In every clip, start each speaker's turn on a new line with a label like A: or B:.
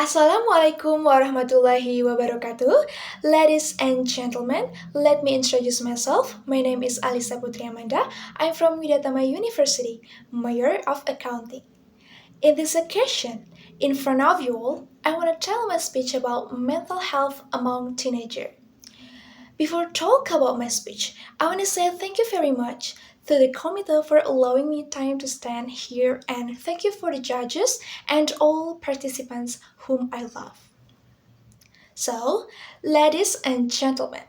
A: Assalamualaikum warahmatullahi wabarakatuh. Ladies and gentlemen, let me introduce myself. My name is Allisa Putri. I'm from Widyatama University, Mayor of Accounting. In this occasion, in front of you all, I want to tell my speech about mental health among teenagers. Before talk about my speech, I want to say thank you very much to the committee for allowing me time to stand here, and thank you for the judges and all participants whom I love. So, ladies and gentlemen,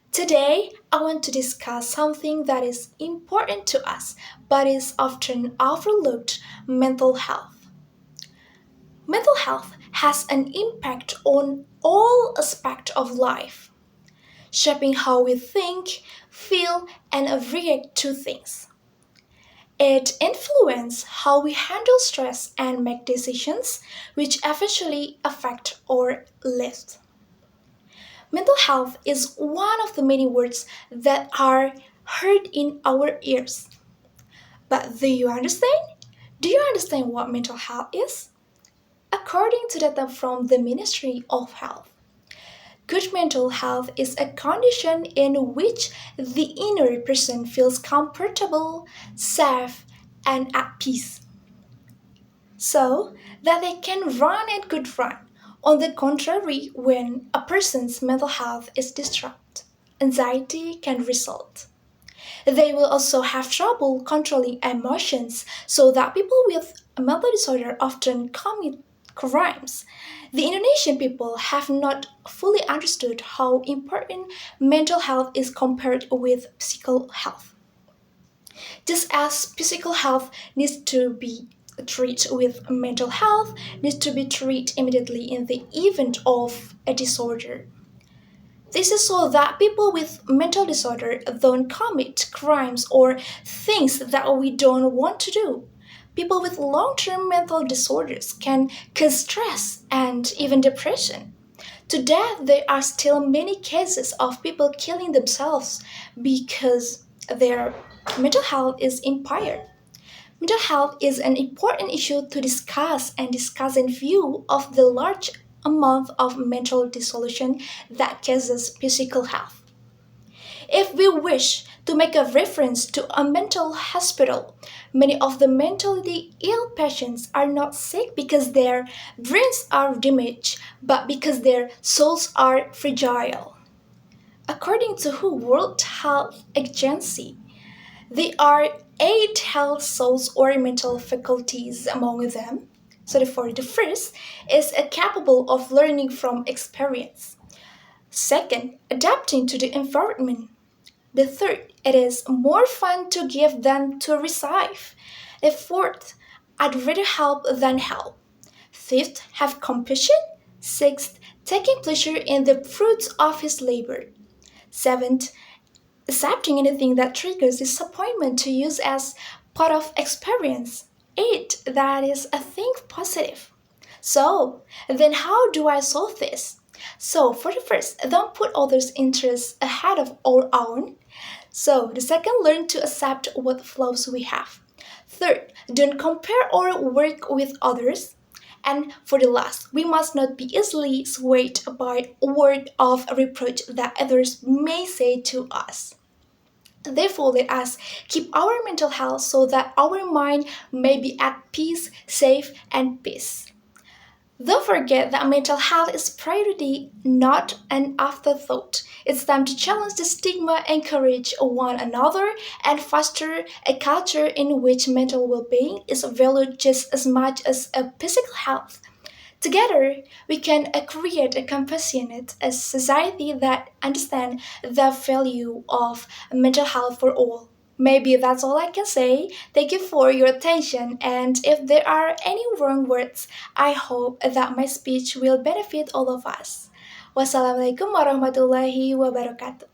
A: today I want to discuss something that is important to us but is often overlooked: mental health. Mental health has an impact on all aspects of life, shaping how we think, feel, and react to things. It influences how we handle stress and make decisions, which eventually affect our lives. Mental health is one of the many words that are heard in our ears. But do you understand? Do you understand what mental health is? According to data from the Ministry of Health, good mental health is a condition in which the inner person feels comfortable, safe, and at peace, so that they can run and could run. On the contrary, when a person's mental health is disturbed, anxiety can result. They will also have trouble controlling emotions, so that people with a mental disorder often commit crimes. The Indonesian people have not fully understood how important mental health is compared with physical health. Just as physical health needs to be treated with mental health needs to be treated immediately in the event of a disorder. This is so that people with mental disorder don't commit crimes or things that we don't want to do. People with long-term mental disorders can cause stress and even depression. Today, there are still many cases of people killing themselves because their mental health is impaired. Mental health is an important issue to discuss in view of the large amount of mental dissolution that causes physical health. If we wish to make a reference to a mental hospital, many of the mentally ill patients are not sick because their brains are damaged, but because their souls are fragile. According to WHO World Health Agency, there are eight health souls or mental faculties among them. So therefore, the first is capable of learning from experience. Second, adapting to the environment. The third, it is more fun to give than to receive. The fourth, I'd rather help than help. Fifth, have compassion. Sixth, taking pleasure in the fruits of his labor. Seventh, accepting anything that triggers disappointment to use as part of experience. Eight, that is a think positive. So, then how do I solve this? So, for the first, don't put others' interests ahead of our own. So, the second, learn to accept what flaws we have. Third, don't compare our work with others. And for the last, we must not be easily swayed by a word of reproach that others may say to us. Therefore, let us keep our mental health so that our mind may be at peace, safe, and peace. Don't forget that mental health is priority, not an afterthought. It's time to challenge the stigma, encourage one another, and foster a culture in which mental well-being is valued just as much as a physical health. Together, we can create a compassionate a society that understands the value of mental health for all. Maybe that's all I can say. Thank you for your attention, and if there are any wrong words, I hope that my speech will benefit all of us. Wassalamualaikum warahmatullahi wabarakatuh.